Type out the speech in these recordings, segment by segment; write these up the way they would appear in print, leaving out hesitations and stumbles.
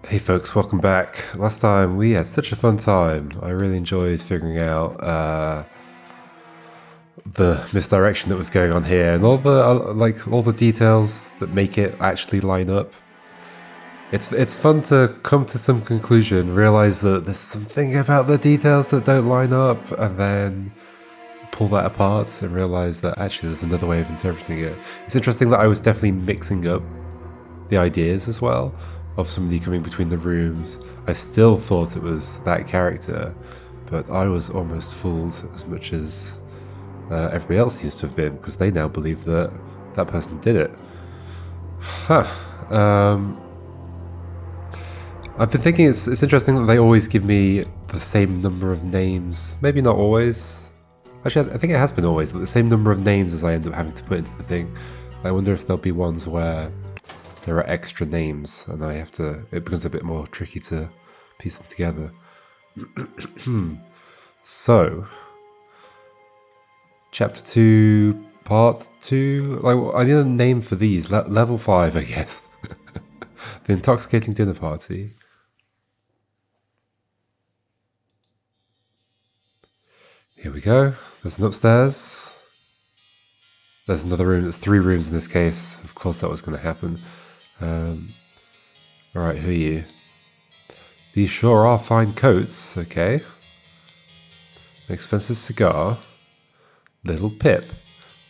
Hey folks, welcome back. Last time we had such a fun time. I really enjoyed figuring out the misdirection that was going on here and all the all the details that make it actually line up. It's fun to come to some conclusion, realize that there's something about the details that don't line up, and then pull that apart and realize that actually there's another way of interpreting it. It's interesting that I was definitely mixing up the ideas as well of somebody coming between the rooms. I still thought it was that character, but I was almost fooled as much as everybody else seems to have been, because they now believe that that person did it. Huh. I've been thinking it's interesting that they always give me the same number of names. Maybe not always. Actually, I think it has been always the same number of names as I end up having to put into the thing. I wonder if there'll be ones where there are extra names and it becomes a bit more tricky to piece them together. So, chapter 2, part 2. I need a name for these. Level 5, I guess. The intoxicating dinner party. Here we go. There's an upstairs. There's another room. There's 3 rooms in this case. Of course that was going to happen. Alright, who are you? These sure are fine coats, okay. An expensive cigar. Little Pip.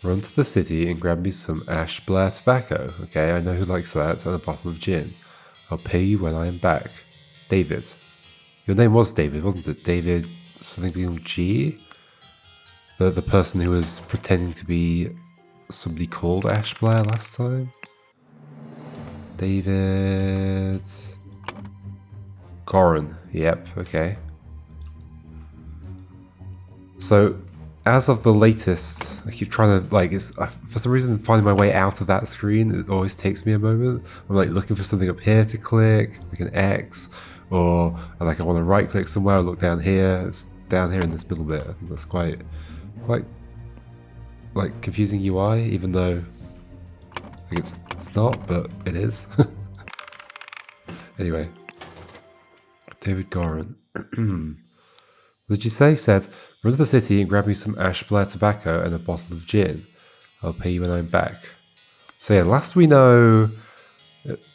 Run to the city and grab me some Ash Blair tobacco. Okay, I know who likes that, and a bottle of gin. I'll pay you when I am back. David. Your name was David, wasn't it? David something being G? The person who was pretending to be somebody called Ash Blair last time? David... Goran. Yep, okay. So, as of the latest, I keep trying to, for some reason, finding my way out of that screen, it always takes me a moment. I'm looking for something up here to click, like an X, or I want to right click somewhere, I look down here, it's down here in this middle bit. I think that's quite confusing UI, even though it's not, but it is. Anyway, David Goran. What did you say? Said, run to the city and grab me some Ash Blair tobacco and a bottle of gin. I'll pay you when I'm back. So yeah, last we know,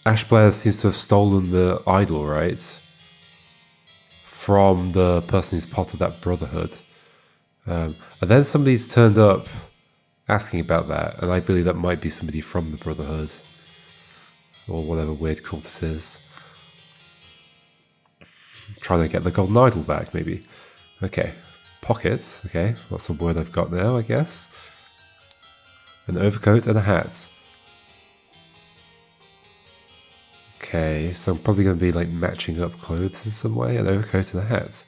Ash Blair seems to have stolen the idol, right? From the person who's part of that brotherhood. And then somebody's turned up asking about that, and I believe that might be somebody from the brotherhood. Or whatever weird cult it is. Trying to get the golden idol back, maybe. Okay. Pocket. Okay, that's a word I've got now, I guess. An overcoat and a hat. Okay, so I'm probably going to be matching up clothes in some way. An overcoat and a hat.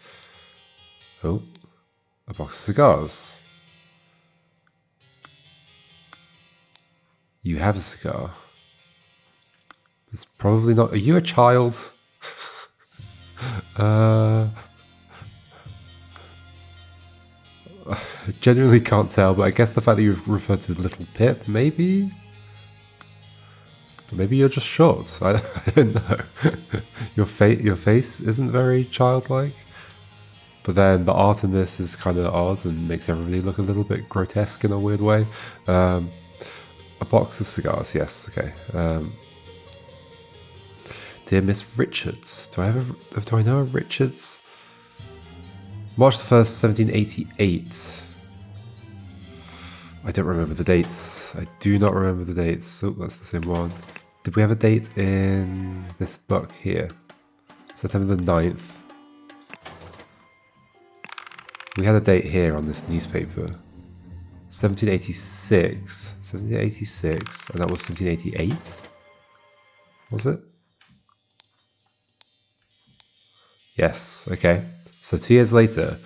Oh, a box of cigars. You have a cigar. It's probably not... Are you a child? I genuinely can't tell, but I guess the fact that you referred to Little Pip, maybe? Maybe you're just short. I don't know. Your face isn't very childlike. But then the art in this is kind of odd and makes everybody look a little bit grotesque in a weird way. A box of cigars, yes, okay. Dear Miss Richards. Do I know a Richards? March the 1st, 1788. I don't remember the dates. I do not remember the dates. Oh, that's the same one. Did we have a date in this book here? September the 9th. We had a date here on this newspaper. 1786. 1786. And that was 1788? Was it? Yes, okay. So 2 years later.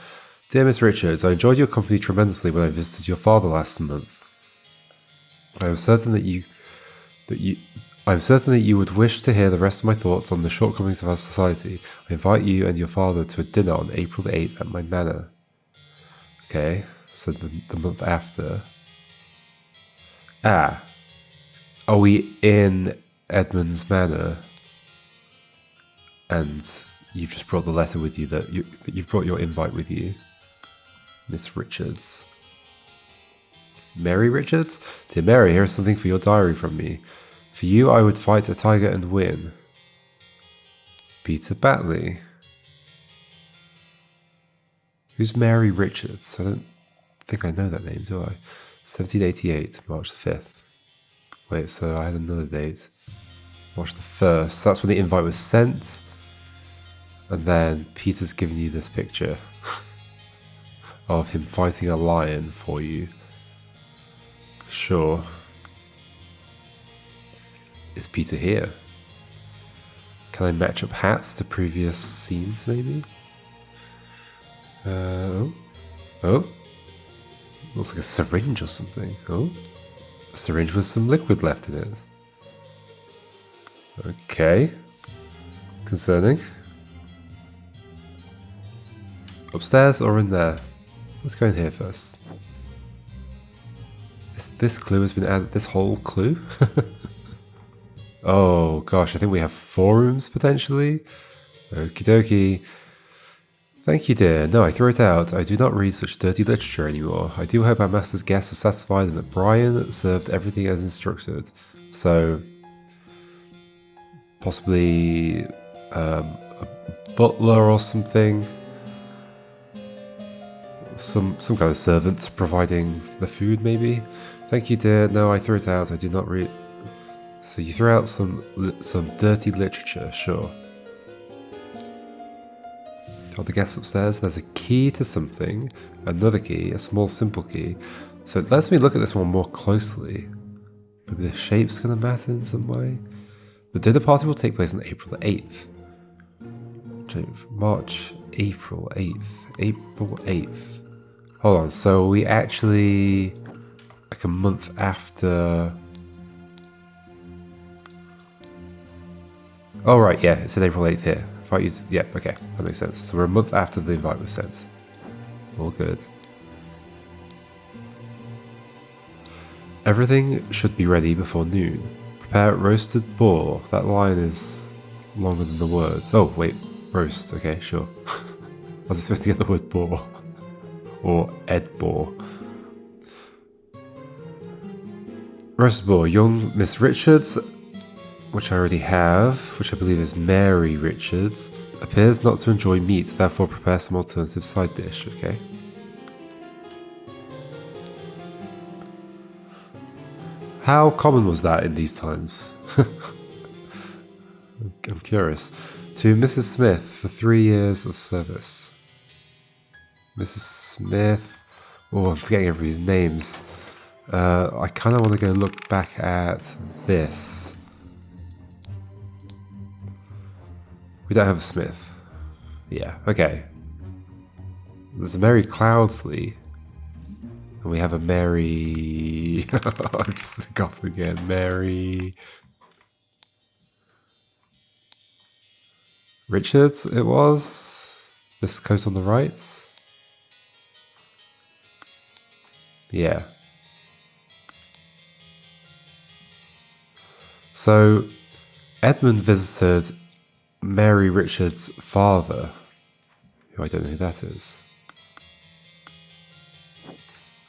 Dear Miss Richards, I enjoyed your company tremendously when I visited your father last month. I am certain that you would wish to hear the rest of my thoughts on the shortcomings of our society. I invite you and your father to a dinner on April the 8th at my manor. Okay, so the month after. Ah, are we in Edmund's manor? And you've just brought the letter with you that you've brought your invite with you. Miss Richards. Mary Richards? Dear Mary, here is something for your diary from me. For you, I would fight a tiger and win. Peter Batley. Who's Mary Richards? I don't think I know that name, do I? 1788, March the 5th. Wait, so I had another date. March the 1st. That's when the invite was sent. And then Peter's given you this picture of him fighting a lion for you. Sure. Is Peter here? Can I match up hats to previous scenes, maybe? Oh. Looks like a syringe or something. Oh. A syringe with some liquid left in it. Okay. Concerning. Upstairs or in there? Let's go in here first. This clue has been added. This whole clue? Oh gosh, I think we have 4 rooms potentially. Okie dokie. Thank you, dear. No, I threw it out. I do not read such dirty literature anymore. I do hope our master's guests are satisfied and that Brian served everything as instructed. So, possibly a butler or something. Some kind of servant providing the food, maybe. Thank you, dear. No, I threw it out. I do not read. So you threw out some dirty literature, sure. Are the guests upstairs? There's a key to something, another key, a small simple key. So it lets me look at this one more closely. Maybe the shape's gonna matter in some way. The dinner party will take place on April the 8th. March, April 8th. April 8th. Hold on, so we actually, like a month after... Oh right, yeah, it said April 8th here. Yeah, okay, that makes sense. So we're a month after the invite was sent. All good. Everything should be ready before noon. Prepare roasted boar. That line is longer than the words. Oh, wait, roast. Okay, sure. I was expecting to get the word boar. Or Ed Boar. Roasted boar. Young Miss Richards, which I already have, which I believe is Mary Richards, appears not to enjoy meat, therefore prepare some alternative side dish, okay? How common was that in these times? I'm curious. To Mrs. Smith for 3 years of service. Mrs. Smith. Oh, I'm forgetting everybody's names. I kind of want to go look back at this. We don't have a Smith. Yeah, okay. There's a Mary Cloudsley. And we have a Mary... I just forgot again. Mary... Richards, it was. This coat on the right. Yeah. So, Edmund visited Mary Richards' father, who I don't know who that is.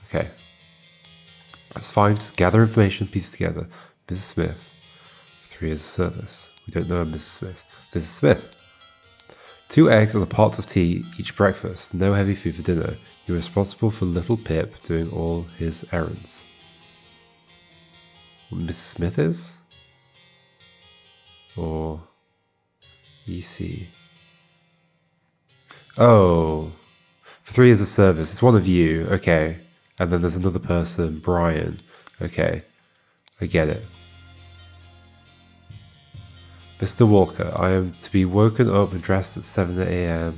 Okay. That's fine, just gather information, piece it together. Mrs. Smith, 3 years of service. We don't know a Mrs. Smith. Mrs. Smith. 2 eggs and a pot of tea each breakfast. No heavy food for dinner. You're responsible for little Pip doing all his errands. What Mrs. Smith is? Or... EC. Oh. For 3 years of service. It's one of you. Okay. And then there's another person, Brian. Okay. I get it. Mr. Walker, I am to be woken up and dressed at 7 a.m.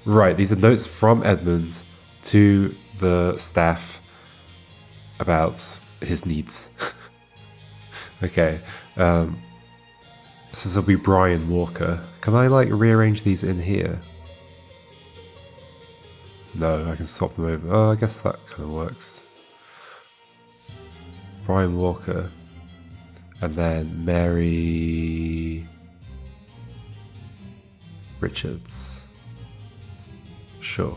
Right, these are notes from Edmund to the staff about his needs. Okay. This will be Brian Walker. Can I like rearrange these in here? No, I can swap them over. Oh, I guess that kind of works. Brian Walker. And then Mary Richards. Sure.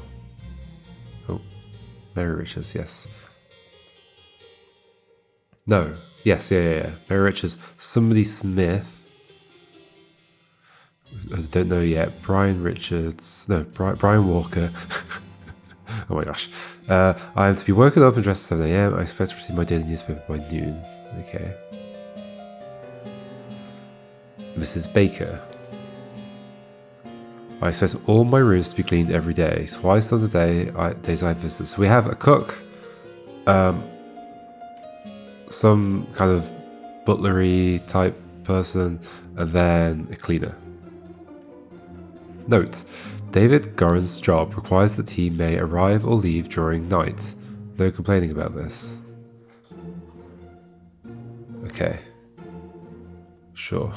Oh, Mary Richards, yes. No. Yes, yeah. Mary Richards. Somebody Smith. I don't know yet. Brian Richards. No, Brian Walker. Oh my gosh. I am to be woken up and dressed at 7 a.m. I expect to receive my daily newspaper by noon. Okay. Mrs. Baker. I expect all my rooms to be cleaned every day. Twice on the days I have visitors. So we have a cook, some kind of butlery type person, and then a cleaner. Note: David Goran's job requires that he may arrive or leave during night. No complaining about this. Okay. Sure.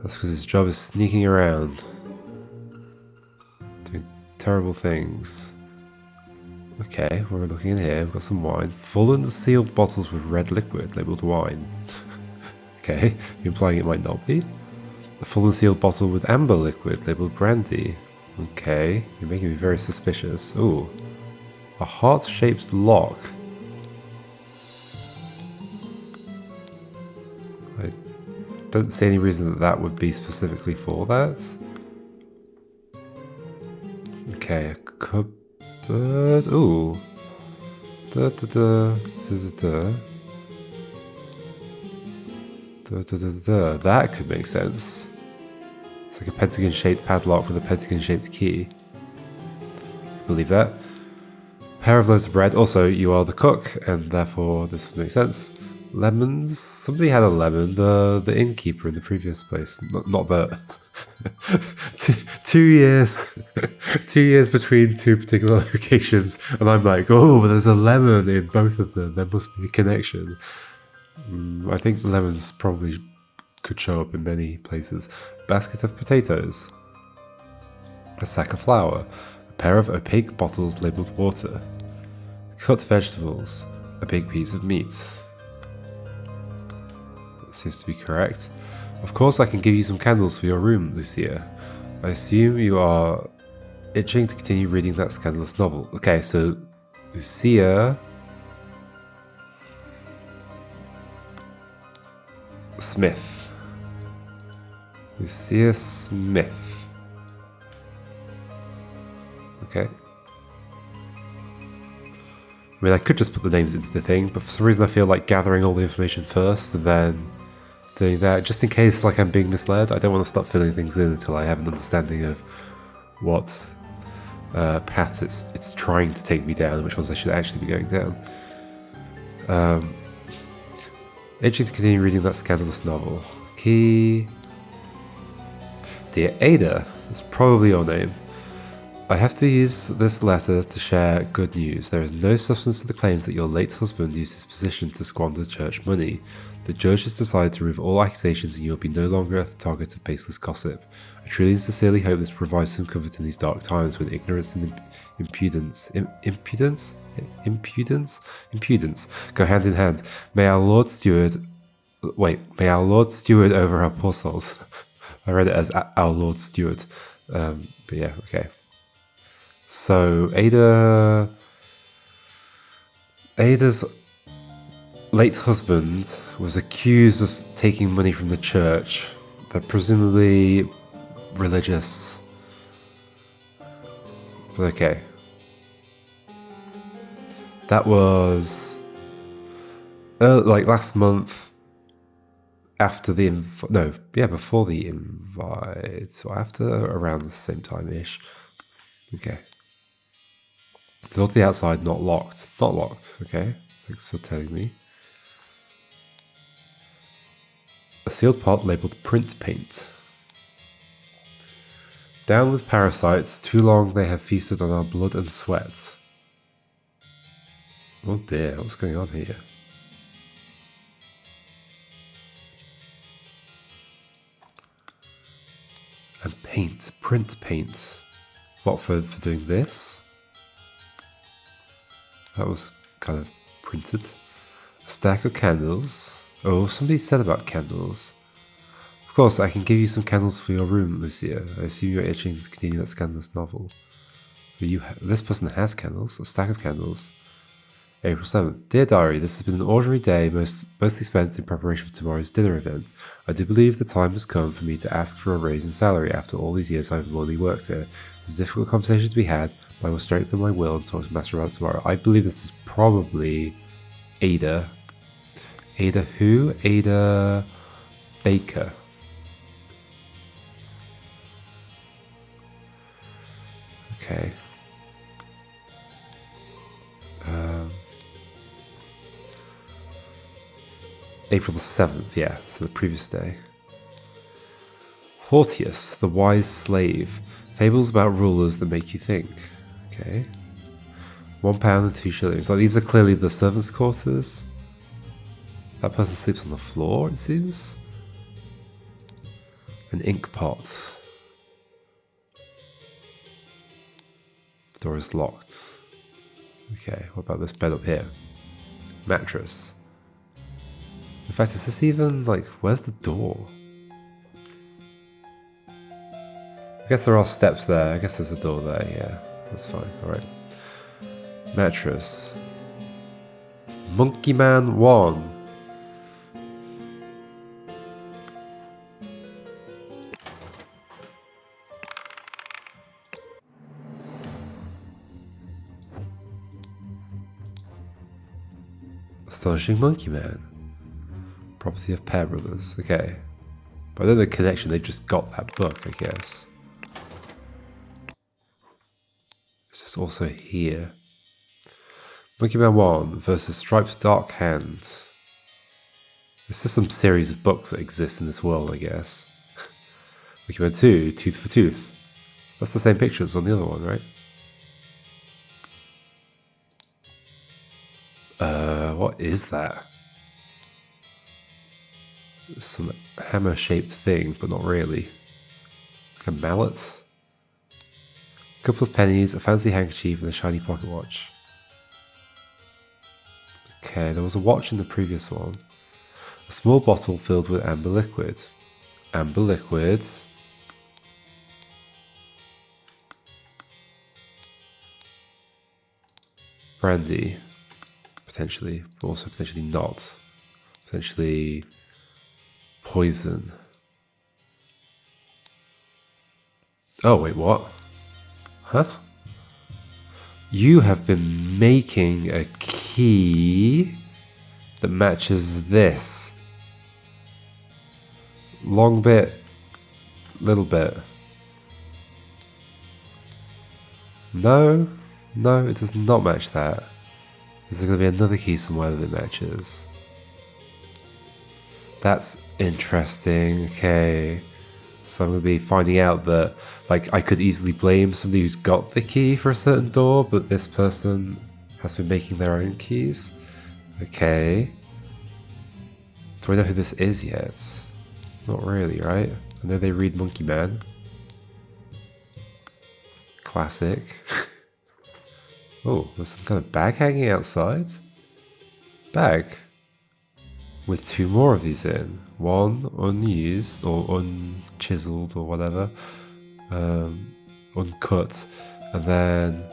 That's because his job is sneaking around. Doing terrible things. Okay, we're looking in here. We've got some wine. Full and sealed bottles with red liquid labelled wine. Okay, you're implying it might not be? A full and sealed bottle with amber liquid labelled brandy. Okay, you're making me very suspicious. Ooh. A heart-shaped lock. I don't see any reason that would be specifically for that. Okay, a cupboard. Ooh. That could make sense. It's like a pentagon-shaped padlock with a pentagon-shaped key. Believe that. Pair of loaves of bread. Also, you are the cook, and therefore this would make sense. Lemons. Somebody had a lemon. The innkeeper in the previous place. Not that. 2 years. 2 years between two particular locations, and I'm like, oh, but there's a lemon in both of them. There must be a connection. I think lemons probably could show up in many places. Basket of potatoes. A sack of flour. A pair of opaque bottles labelled water. Cut vegetables. A big piece of meat. That seems to be correct. Of course I can give you some candles for your room, Lucia. I assume you are itching to continue reading that scandalous novel. Okay, so Lucia Smith. Lucia Smith. Okay. I mean, I could just put the names into the thing, but for some reason I feel like gathering all the information first and then doing that, just in case like I'm being misled. I don't want to start filling things in until I have an understanding of what path it's trying to take me down, which ones I should actually be going down. Itching to continue reading that scandalous novel. Key. Dear Ada, that's probably your name. I have to use this letter to share good news. There is no substance to the claims that your late husband used his position to squander church money. The judge has decided to remove all accusations and you will be no longer a target of baseless gossip. I truly and sincerely hope this provides some comfort in these dark times when ignorance and impudence go hand in hand. May our Lord steward over our poor souls. I read it as our Lord steward. But yeah, okay. So Ada's late husband was accused of taking money from the church. They're presumably religious. But okay. That was like last month after the before the invite. So after around the same time-ish. Okay. The door to the outside not locked. Not locked, okay. Thanks for telling me. A sealed pot labelled print paint. Down with parasites, too long they have feasted on our blood and sweat. Oh dear, what's going on here? And paint, print paint. What, for doing this? That was kind of printed. A stack of candles. Oh, somebody said about candles. Of course, I can give you some candles for your room, Lucia. I assume you're itching to continue that scandalous novel. But this person has candles, a stack of candles. April 7th. Dear Diary, this has been an ordinary day, mostly spent in preparation for tomorrow's dinner event. I do believe the time has come for me to ask for a raise in salary after all these years I've loyally worked here. It's a difficult conversation to be had, but I will strengthen my will and talk to Master about it tomorrow. I believe this is probably Ada. Ada who? Ada Baker. Okay. April the 7th, yeah, so the previous day. Hortius, the wise slave. Fables about rulers that make you think. Okay. £1 and 2 shillings. Like, these are clearly the servants' quarters. That person sleeps on the floor, it seems. An ink pot. The door is locked. Okay, what about this bed up here? Mattress. In fact, is this even, like, where's the door? I guess there are steps there. I guess there's a door there, yeah. That's fine, alright. Mattress. Monkey Man 1. Astonishing Monkey Man. Property of Pear Brothers. Okay. But then the connection, they just got that book, I guess. It's just also here. Monkey Man 1 versus Striped Dark Hand. It's just some series of books that exist in this world, I guess. Monkey Man 2, Tooth for Tooth. That's the same pictures on the other one, right? What is that? Some hammer-shaped thing, but not really. Like a mallet? A couple of pennies, a fancy handkerchief, and a shiny pocket watch. Okay, there was a watch in the previous one. A small bottle filled with amber liquid. Amber liquid. Brandy. Potentially, but also potentially not. Potentially poison. Oh, wait, what? Huh? You have been making a key that matches this. Long bit, little bit. No, it does not match that. Is there going to be another key somewhere that it matches? That's interesting. Okay. So I'm going to be finding out that, like, I could easily blame somebody who's got the key for a certain door, but this person has been making their own keys. Okay. Do I know who this is yet? Not really, right? I know they read Monkey Man. Classic. Oh, there's some kind of bag hanging outside. Bag. With 2 more of these in. One unused or unchiseled or whatever. Uncut. And then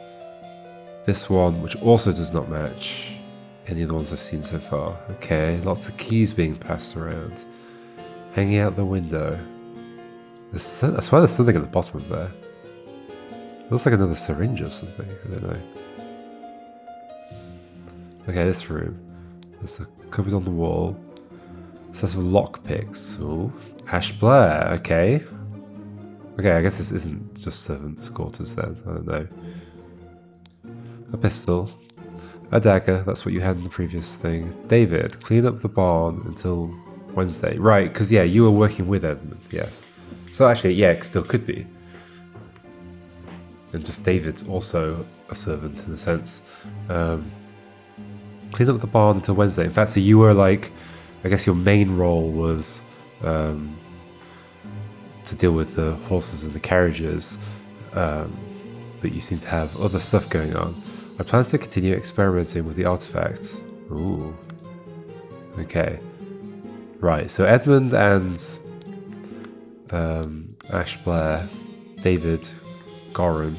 this one, which also does not match any of the ones I've seen so far. Okay, lots of keys being passed around. Hanging out the window. I swear there's something at the bottom of there. Looks like another syringe or something. I don't know. Okay, this room. There's a cupboard on the wall. Sets of lockpicks. Ooh. Ash Blair, okay. Okay, I guess this isn't just servants' quarters then. I don't know. A pistol. A dagger, that's what you had in the previous thing. David, clean up the barn until Wednesday. Right, because yeah, you were working with Edmund, yes. So actually, yeah, it still could be. And just David's also a servant in a sense. Clean up the barn until Wednesday. In fact, so you were like, I guess your main role was to deal with the horses and the carriages, but you seem to have other stuff going on. I plan to continue experimenting with the artifact. Ooh. Okay. Right, so Edmund and Ash Blair, David Goran,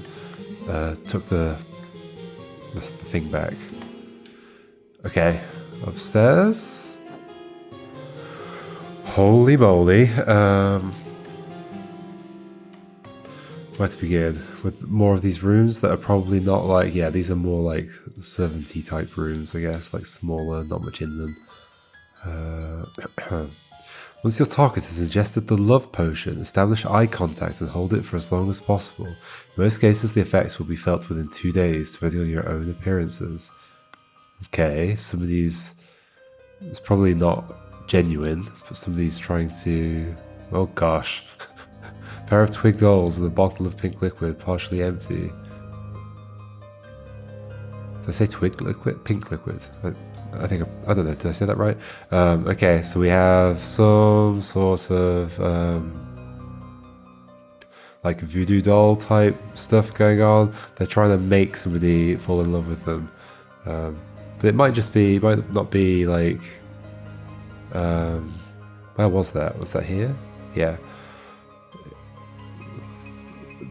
took the thing back. Okay, upstairs. Holy moly. Where to begin? With more of these rooms that are probably not like, yeah, these are more like servant-y type rooms, I guess, like smaller, not much in them. Once your target has ingested the love potion, establish eye contact and hold it for as long as possible. In most cases, the effects will be felt within 2 days, depending on your own appearances. Okay, some of these... It's probably not genuine, but somebody's trying to... Oh gosh. A pair of twig dolls and a bottle of pink liquid, partially empty. Did I say twig liquid? Pink liquid? I think, I don't know, did I say that right? Okay, so we have some sort of like voodoo doll type stuff going on. They're trying to make somebody fall in love with them. But it might just be, it might not be like, where was that? Was that here? Yeah.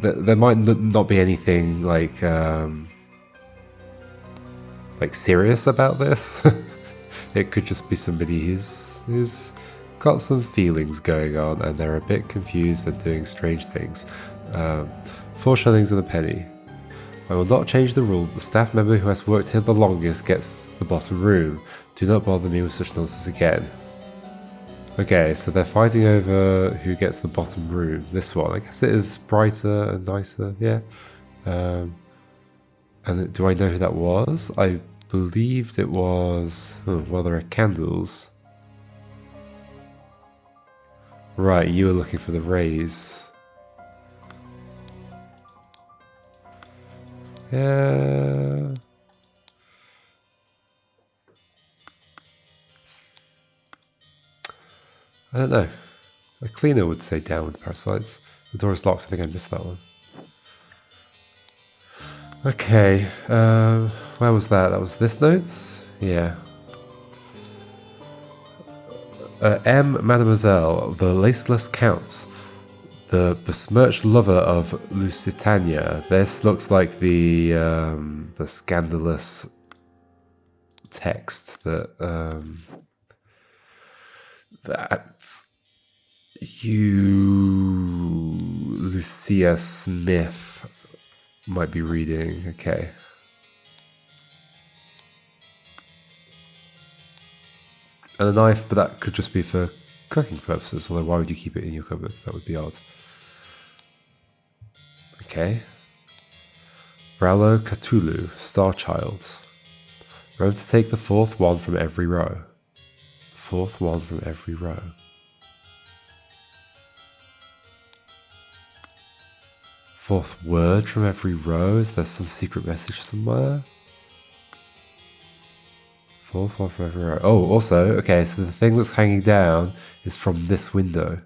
There might not be anything like serious about this. It could just be somebody who's got some feelings going on and they're a bit confused and doing strange things. 4 shillings and a penny. I will not change the rule. The staff member who has worked here the longest gets the bottom room. Do not bother me with such nonsense again. Okay, so they're fighting over who gets the bottom room. This one, I guess it is brighter and nicer, yeah. And do I know who that was? I believed it was... Oh, well, there are candles. Right, you were looking for the rays. Yeah... I don't know. A cleaner would say down with parasites. The door is locked, I think I missed that one. Okay, where was that? That was this note? Yeah. M. Mademoiselle, the laceless count, the besmirched lover of Lusitania. This looks like the scandalous text that you, Lucia Smith, might be reading. Okay. And a knife, but that could just be for cooking purposes, although why would you keep it in your cupboard? That would be odd. Okay. Bralo Cthulhu, Star Child. Remember to take the 4th one from every row. 4th one from every row. 4th word from every row? Is there some secret message somewhere? 4th one from every row. Oh, also, okay, so the thing that's hanging down is from this window.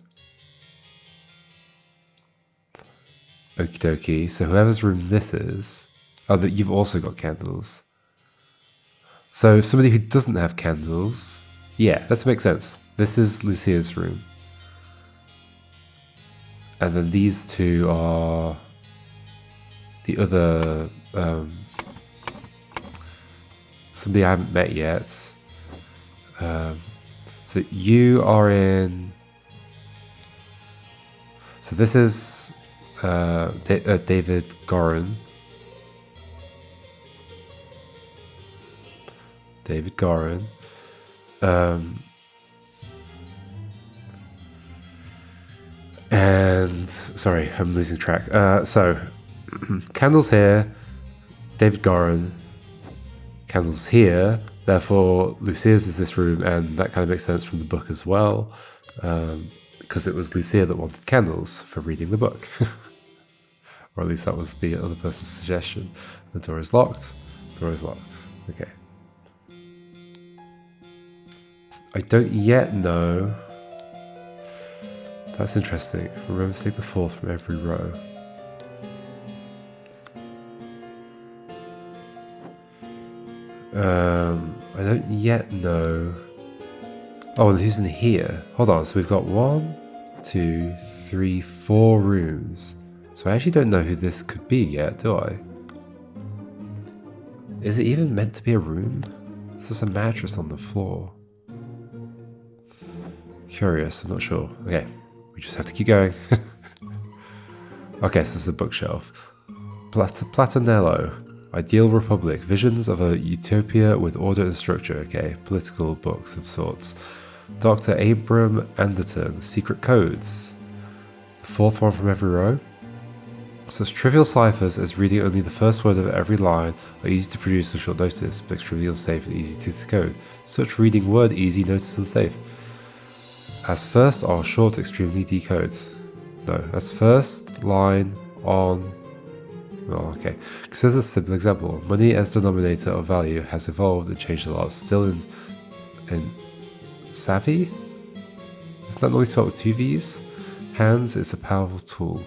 Okie dokie. So whoever's room this is... Oh, that you've also got candles. So somebody who doesn't have candles... Yeah, that makes sense. This is Lucia's room. And then these two are... the other... somebody I haven't met yet. So you are in... So this is David Goran. David Goran. And... Sorry, I'm losing track. So, candles here. David Goran. Candles here, therefore Lucia's is this room, and that kind of makes sense from the book as well, because it was Lucia that wanted candles for reading the book. Or at least that was the other person's suggestion. The door is locked. Door is locked. Okay. I don't yet know. That's interesting. Remember to take the 4th from every row. I don't yet know Oh, and who's in here? Hold on, so we've got 1, 2, 3, 4 rooms. So I actually don't know who this could be yet, do I? Is it even meant to be a room? It's just a mattress on the floor. Curious, I'm not sure. Okay, we just have to keep going. Okay, so this is a bookshelf. Platanello. Ideal Republic. Visions of a utopia with order and structure. Okay, political books of sorts. Dr. Abram Anderton. Secret codes. The 4th one from every row. Such trivial ciphers as reading only the first word of every line are easy to produce on short notice, but extremely unsafe and easy to decode. Such reading word easy, notice unsafe. As first are short, extremely decode. No, as first line on. Oh, okay. Consider a simple example. Money as denominator of value has evolved and changed a lot. Still in savvy? Isn't that normally spelled with 2 V's? Hands is a powerful tool.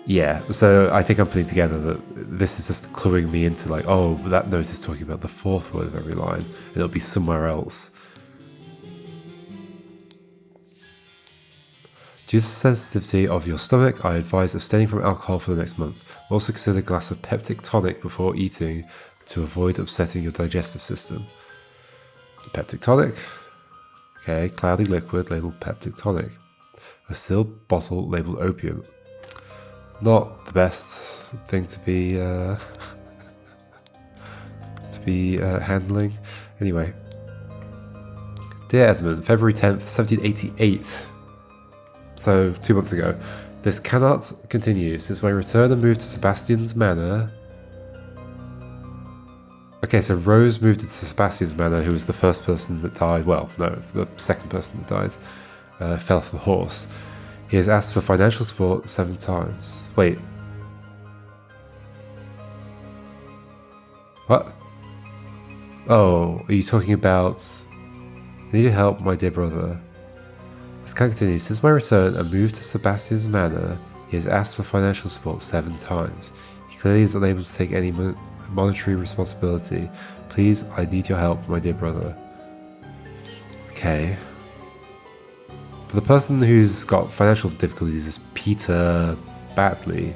Yeah, so I think I'm putting together that this is just cluing me into like, oh, that note is talking about the 4th word of every line, and it'll be somewhere else. Due to the sensitivity of your stomach, I advise abstaining from alcohol for the next month. Also consider a glass of peptic tonic before eating to avoid upsetting your digestive system. Peptic tonic. Okay, cloudy liquid labeled peptic tonic. A sealed bottle labeled opium. Not the best thing to be handling. Anyway. Dear Edmund, February 10th, 1788. So, 2 months ago. This cannot continue. Since my return and moved to Sebastian's Manor. Okay, so Rose moved into Sebastian's Manor, who was the first person that died. Well, no, the second person that died. Fell off the horse. He has asked for financial support 7 times. Wait. What? Oh, are you talking about... I need your help, my dear brother. This can continue. Since my return and move to Sebastian's Manor, he has asked for financial support 7 times. He clearly is unable to take any monetary responsibility. Please, I need your help, my dear brother. Okay. But the person who's got financial difficulties is Peter Batley.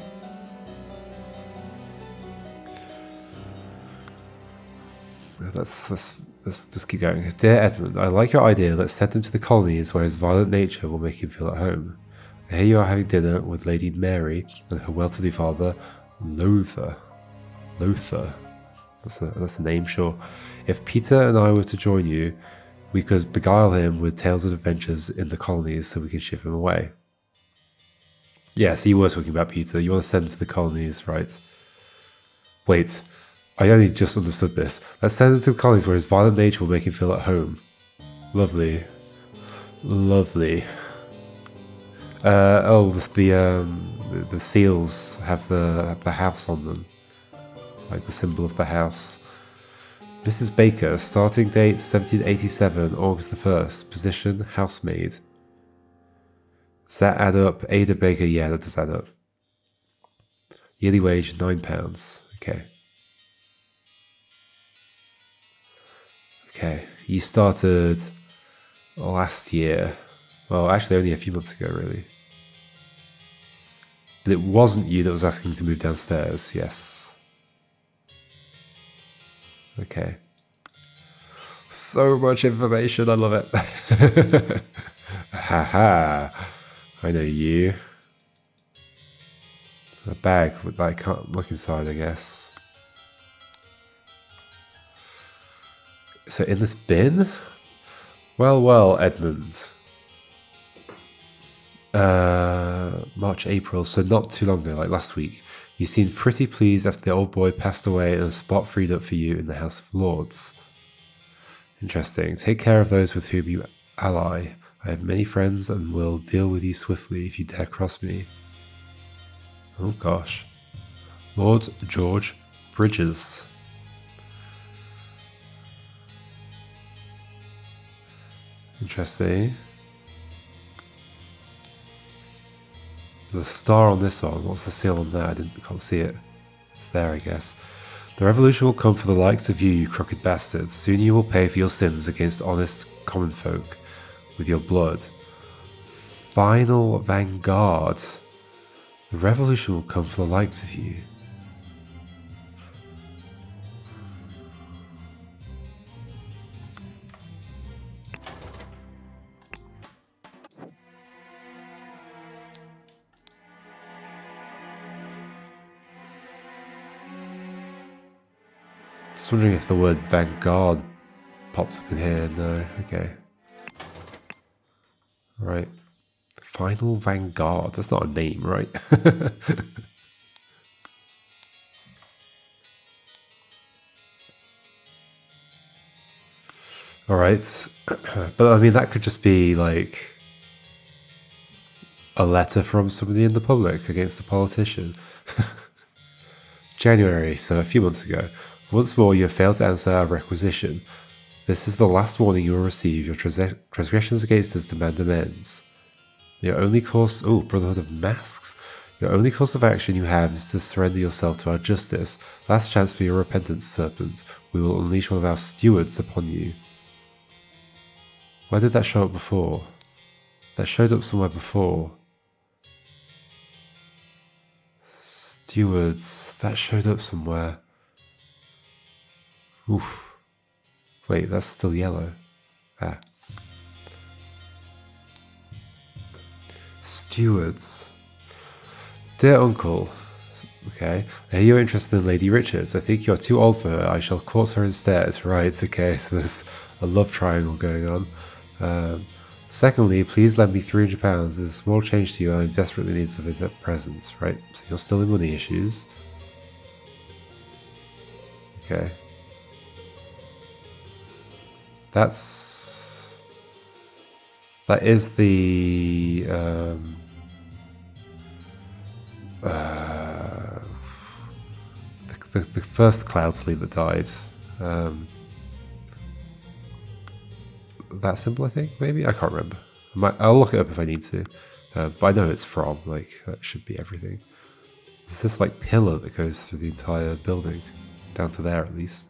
Let's just keep going. Dear Edmund, I like your idea. Let's send him to the colonies where his violent nature will make him feel at home. I hear you are having dinner with Lady Mary and her well-to-do father, Lothar. Lothar. That's a name, sure. If Peter and I were to join you, we could beguile him with tales of adventures in the colonies so we can ship him away. Yeah, so you were talking about Peter. You want to send him to the colonies, right? Wait, I only just understood this. Let's send him to the colonies where his violent nature will make him feel at home. Lovely. Lovely. The seals have the house on them. Like the symbol of the house. Mrs. Baker, starting date 1787, August the 1st. Position, housemaid. Does that add up? Ada Baker, yeah, that does add up. Yearly wage, £9. Okay. Okay, you started last year. Well, actually only a few months ago, really. But it wasn't you that was asking to move downstairs, yes. Okay. So much information, I love it. Haha. I know you. A bag that I can't look inside, I guess. So in this bin? Well, Edmund. March, April, so not too long ago, like last week. You seemed pretty pleased after the old boy passed away and a spot freed up for you in the House of Lords. Interesting. Take care of those with whom you ally. I have many friends and will deal with you swiftly if you dare cross me. Oh gosh. Lord George Bridges. Interesting. The star on this one, what's the seal on that? Can't see it. It's there, I guess. The revolution will come for the likes of you, you crooked bastards. Soon you will pay for your sins against honest common folk with your blood. Final vanguard. The revolution will come for the likes of you. Just wondering if the word vanguard pops up in here. No, okay. Right. Final vanguard. That's not a name, right? Alright. But I mean, that could just be like a letter from somebody in the public against a politician. January, so a few months ago. Once more, you have failed to answer our requisition. This is the last warning you will receive. Your transgressions against us demand amends. Your only course... Oh, Brotherhood of Masks. Your only course of action you have is to surrender yourself to our justice. Last chance for your repentance, serpent. We will unleash one of our stewards upon you. Where did that show up before? That showed up somewhere before. Stewards. That showed up somewhere. Oof. Wait, that's still yellow. Ah. Stewards. Dear Uncle. Okay. I hear you're interested in Lady Richards. I think you're too old for her. I shall court her instead. Right, okay, so there's a love triangle going on. Secondly, please lend me £300. There's a small change to you and I desperately need some of it presents. Right, so you're still in money issues. Okay. That is the first cloud sleep that died. That simple, I think, maybe? I can't remember. I'll look it up if I need to. But I know it's from, like, that should be everything. There's this, like, pillar that goes through the entire building. Down to there, at least.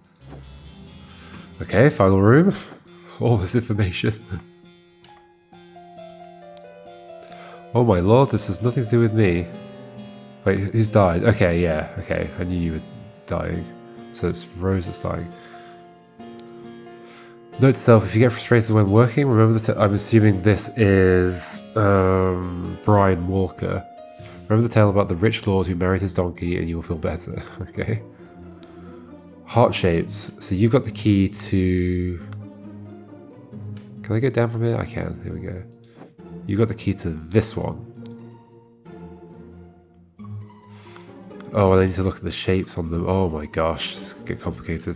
Okay, final room. All this information. Oh my lord, this has nothing to do with me. Wait, who's died? Okay, yeah, okay. I knew you were dying. So it's Rose that's dying. Note to self, if you get frustrated when working, remember that I'm assuming this is Brian Walker. Remember the tale about the rich lord who married his donkey and you will feel better. Okay. Heart-shaped. So you've got the key to... Can I go down from here? I can. Here we go. You got the key to this one. Oh, and I need to look at the shapes on them. Oh my gosh, this could get complicated.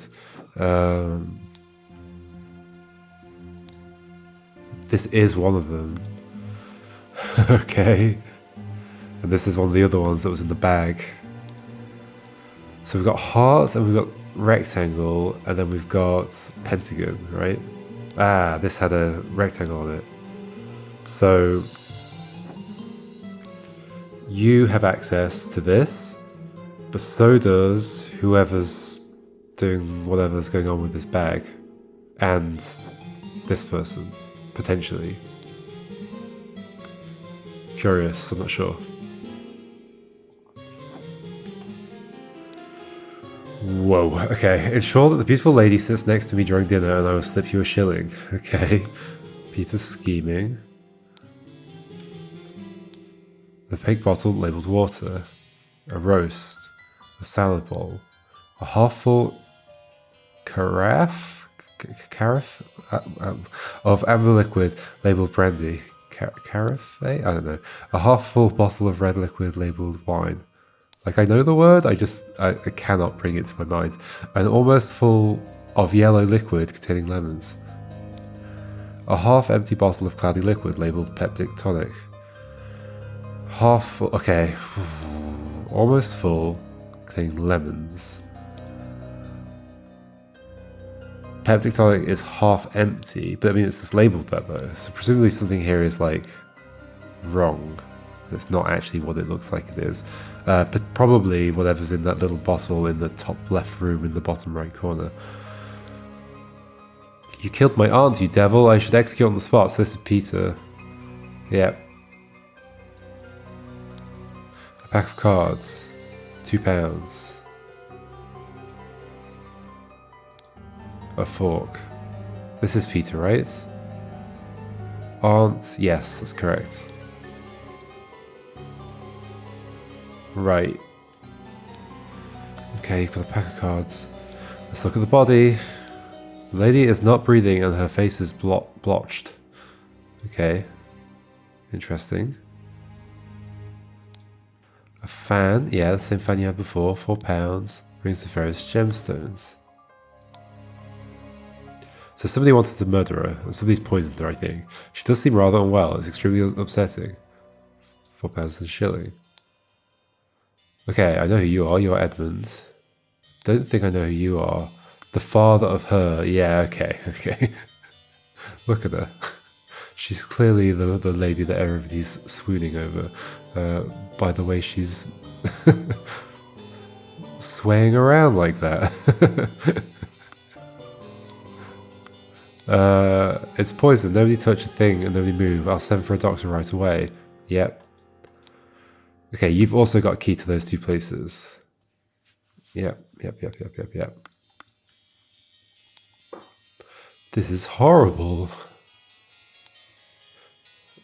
This is one of them. Okay. And this is one of the other ones that was in the bag. So we've got heart and we've got rectangle and then we've got pentagon, right? Ah, this had a rectangle on it. So you have access to this, but so does whoever's doing whatever's going on with this bag and this person, potentially. Curious, I'm not sure. Whoa, okay. Ensure that the beautiful lady sits next to me during dinner and I will slip you a shilling. Okay. Peter's scheming. The fake bottle labelled water. A roast. A salad bowl. A half-full carafe of amber liquid labelled brandy. Carafe? I don't know. A half-full bottle of red liquid labelled wine. Like, I know the word, I cannot bring it to my mind. An almost full of yellow liquid containing lemons. A half-empty bottle of cloudy liquid labelled peptic tonic. Half full, okay. Almost full, containing lemons. Peptic tonic is half empty, but I mean, it's just labelled that though. So presumably something here is like wrong. It's not actually what it looks like it is. But probably whatever's in that little bottle in the top left room in the bottom right corner. You killed my aunt, you devil. I should execute on the spot. So this is Peter. Yep. A pack of cards. £2. A fork. This is Peter, right? Aunt. Yes, that's correct. Right. Okay, got a pack of cards. Let's look at the body. The lady is not breathing and her face is blotched. Okay. Interesting. A fan. Yeah, the same fan you had before. £4. Rings of various gemstones. So somebody wanted to murder her, and somebody's poisoned her, I think. She does seem rather unwell. It's extremely upsetting. £4 and a shilling. Okay, I know who you are. You're Edmund. Don't think I know who you are. The father of her. Yeah, okay, okay. Look at her. She's clearly the lady that everybody's swooning over. By the way she's swaying around like that. It's poison. Nobody touch a thing and nobody move. I'll send for a doctor right away. Yep. Okay, you've also got a key to those two places. Yep. This is horrible.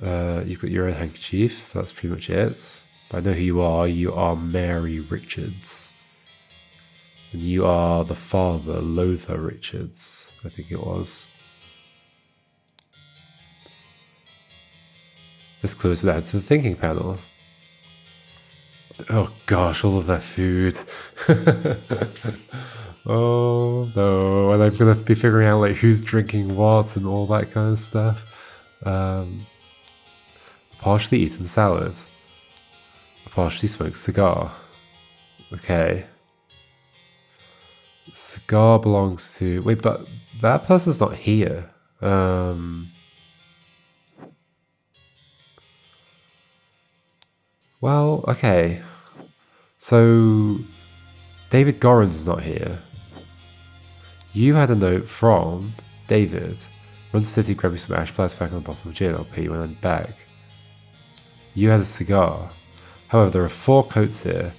You've got your own handkerchief. That's pretty much it. But I know who you are. You are Mary Richards. And you are the father, Lothar Richards, I think it was. This clue is added to the thinking panel. Oh gosh, all of that food. Oh no, and I'm gonna be figuring out like who's drinking what and all that kind of stuff. Partially eaten salad. A partially smoked cigar. Okay. Cigar belongs to... Wait, but that person's not here. Well, okay. So, David Gorrin's is not here. You had a note from David. Run to the city, grab me some ash, place back on the bottom of gin. I'll pay you when I'm back. You had a cigar. However, there are 4 coats here.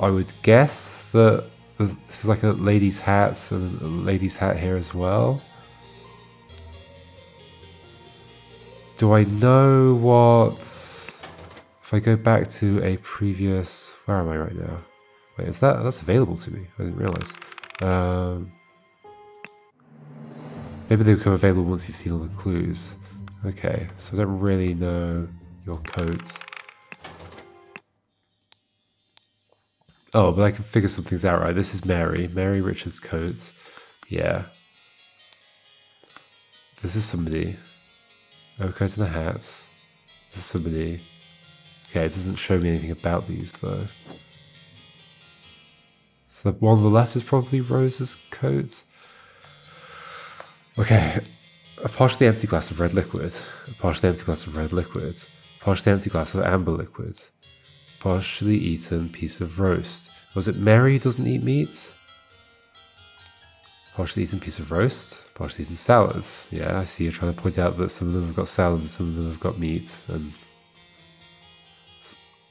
I would guess that this is like a lady's hat and a lady's hat here as well. Do I know what... If I go back to a previous... Where am I right now? Wait, is that's available to me? I didn't realise. Maybe they become available once you've seen all the clues. Okay, so I don't really know your codes. Oh, but I can figure some things out, right? This is Mary Richards' codes. Yeah. This is somebody. Oh, coat in the hat. This is somebody. Okay, it doesn't show me anything about these though. So the one on the left is probably Rose's coat. Okay. A partially empty glass of red liquid. A partially empty glass of red liquid. A partially empty glass of amber liquid. Partially eaten piece of roast. Was it Mary who doesn't eat meat? Partially eaten piece of roast. Partially eaten salad. Yeah, I see you're trying to point out that some of them have got salad and some of them have got meat. And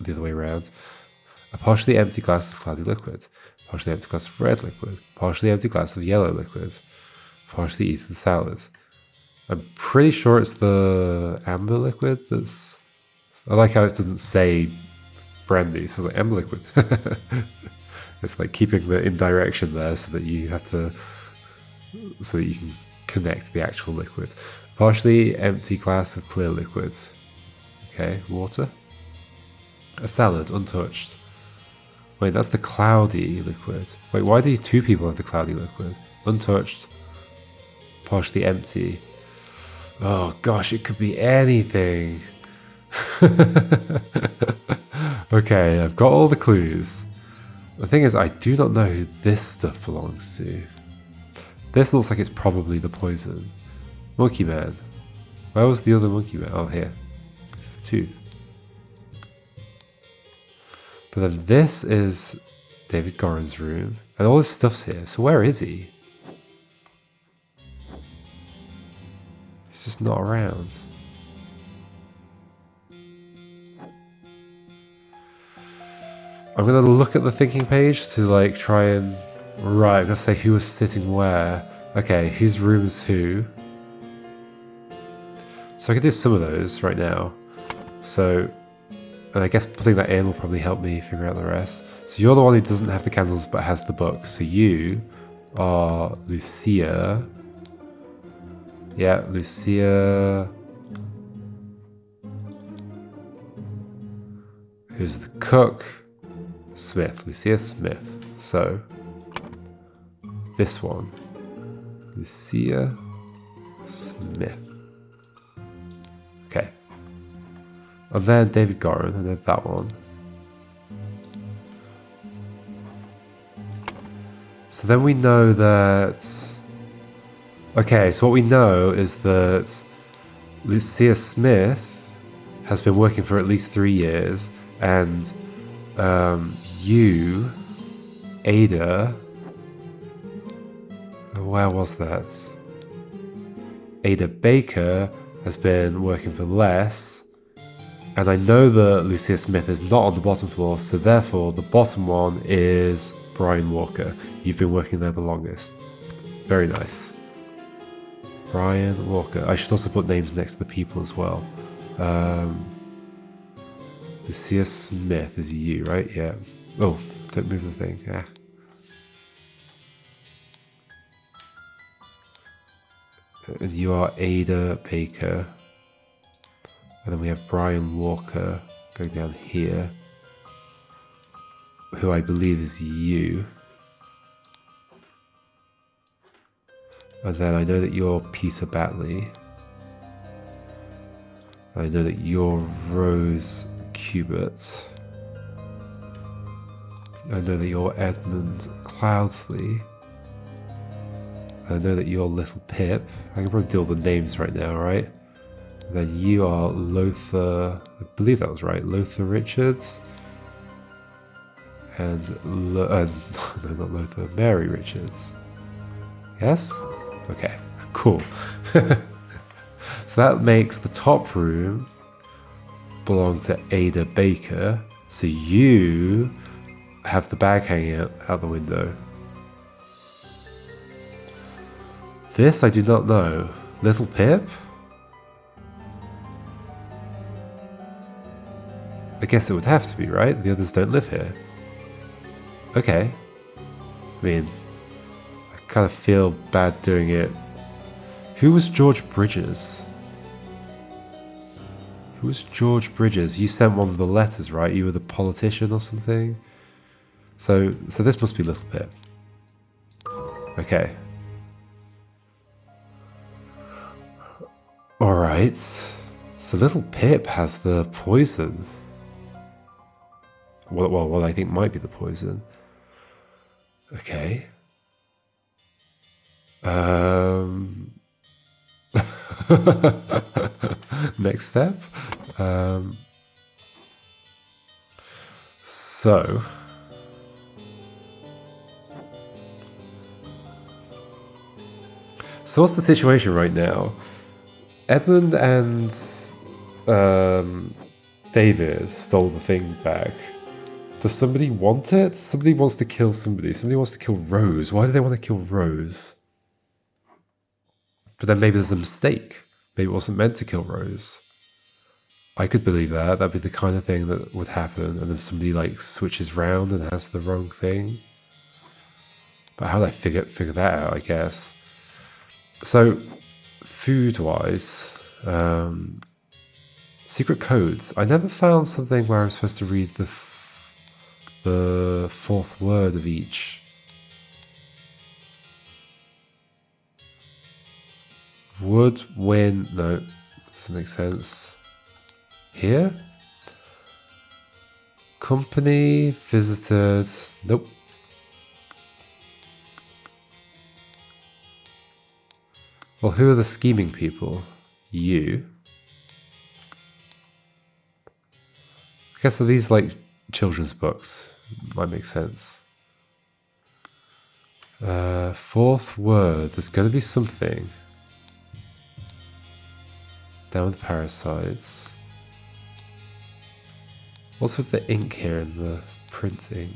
the other way around. A partially empty glass of cloudy liquid. Partially empty glass of red liquid. Partially empty glass of yellow liquid. Partially eaten salad. I'm pretty sure it's the amber liquid that's... I like how it doesn't say brandy, so like amber liquid. It's like keeping the indirection there so that you have to... so that you can connect the actual liquid. Partially empty glass of clear liquid. Okay, water. A salad, untouched. Wait, that's the cloudy liquid. Wait, why do 2 people have the cloudy liquid? Untouched. Partially empty. Oh gosh, it could be anything. Okay, I've got all the clues. The thing is, I do not know who this stuff belongs to. This looks like it's probably the poison. Monkey Man. Where was the other monkey man? Oh, here. Tooth. But then this is David Goran's room. And all this stuff's here. So where is he? He's just not around. I'm going to look at the thinking page to like try and... Right, I'm going to say who was sitting where. Okay, whose room is who? So I could do some of those right now. So, and I guess putting that in will probably help me figure out the rest. So you're the one who doesn't have the candles but has the book. So you are Lucia. Yeah, Lucia. Who's the cook? Smith, Lucia Smith. So, this one. Lucia Smith. Okay. And then David Goran, and then that one. So then we know that... Okay, so what we know is that Lucia Smith has been working for at least 3 years, and you, Ada... Where was that? Ada Baker has been working for less, and I know that Lucia Smith is not on the bottom floor, so therefore the bottom one is Brian Walker. You've been working there the longest. Very nice. Brian Walker. I should also put names next to the people as well. Lucia Smith is you, right? Yeah. Oh, don't move the thing. Yeah. And you are Ada Baker. And then we have Brian Walker going down here, who I believe is you. And then I know that you're Peter Batley. I know that you're Rose Cubert. I know that you're Edmund Cloudsley. I know that you're Little Pip. I can probably deal with the names right now, right? And then you are Lothar, I believe that was right, Lothar Richards. And, no, not Lothar, Mary Richards. Yes? Okay, cool. So that makes the top room belong to Ada Baker. So you have the bag hanging out the window. This I do not know. Little Pip? I guess it would have to be, right? The others don't live here. Okay. I mean, I kind of feel bad doing it. Who was George Bridges? Who was George Bridges? You sent one of the letters, right? You were the politician or something? So this must be Little Pip. Okay. Alright, so Little Pip has the poison. Well, what I think might be the poison. Okay. Next step. So what's the situation right now? Edmund and David stole the thing back. Does somebody want it? Somebody wants to kill somebody. Somebody wants to kill Rose. Why do they want to kill Rose? But then maybe there's a mistake. Maybe it wasn't meant to kill Rose. I could believe that. That'd be the kind of thing that would happen. And then somebody like switches round and has the wrong thing. But how do I figure that out, I guess? So, food-wise, secret codes. I never found something where I'm supposed to read the fourth word of each. Would, win, no, doesn't make sense. Here? Company, visited, nope. Well, who are the scheming people? You. I guess are these like children's books. Might make sense. Fourth word. There's going to be something. Down with the parasites. What's with the ink here in the print ink?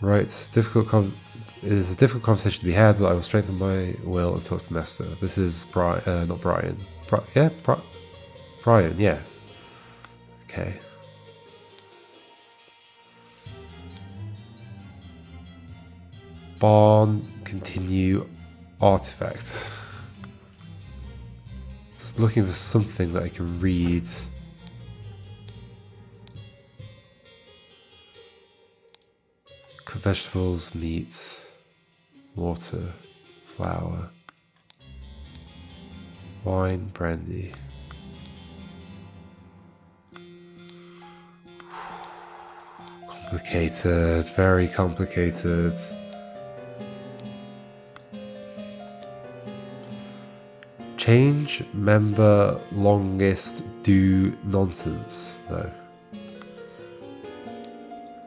Right, it is a difficult conversation to be had, but I will strengthen my will and talk to Master. This is Brian, not Brian. Brian, yeah. Okay. Barn, continue, artifact. Just looking for something that I can read. Vegetables, meat, water, flour, wine, brandy. Complicated, very complicated. Change member longest do nonsense. No.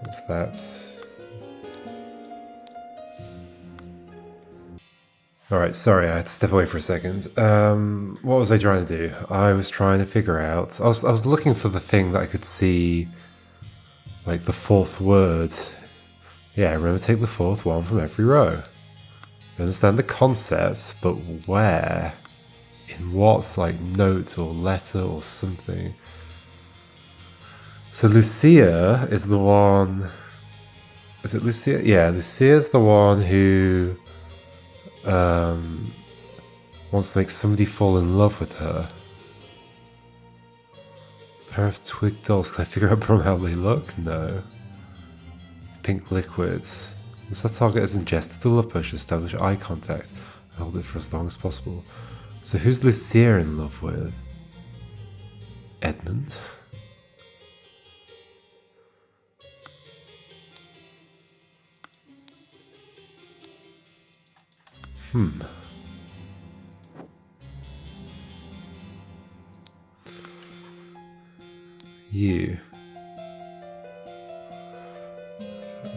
What's that? Alright, sorry, I had to step away for a second. What was I trying to do? I was trying to figure out... I was looking for the thing that I could see, like the fourth word. Yeah, remember, take the fourth one from every row. I understand the concept, but where? In what, like, note or letter or something? So Lucia is the one... Is it Lucia? Yeah, Lucia's the one who... wants to make somebody fall in love with her. Pair of twig dolls. Can I figure out from how they look? No. Pink liquid. Once that target has ingested the love potion, establish eye contact and hold it for as long as possible. So who's Lucia in love with? Edmund? You.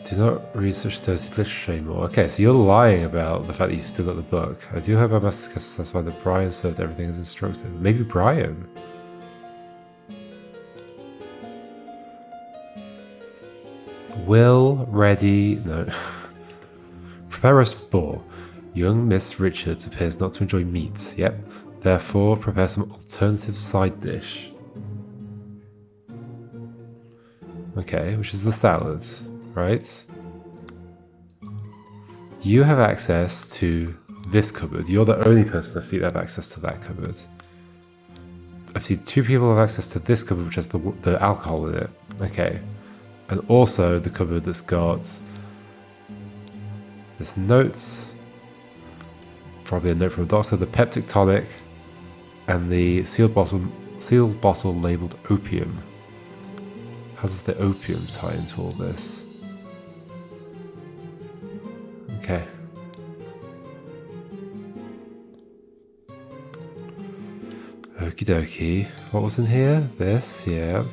Do not read such dirty literature anymore. Okay, so you're lying about the fact that you still got the book. I do hope I must satisfy that Brian served everything as instructed. Maybe Brian? Will, ready, no. Prepare roast for boar. Young Miss Richards appears not to enjoy meat. Yep. Therefore, prepare some alternative side dish. Okay, which is the salad, right? You have access to this cupboard. You're the only person I've seen have access to that cupboard. I've seen two people have access to this cupboard, which has the alcohol in it. Okay. And also the cupboard that's got this note, probably a note from a doctor, the peptic tonic, and the sealed bottle labeled opium. How does the opium tie into all this? Okay. Okie dokie. What was in here? This, yeah.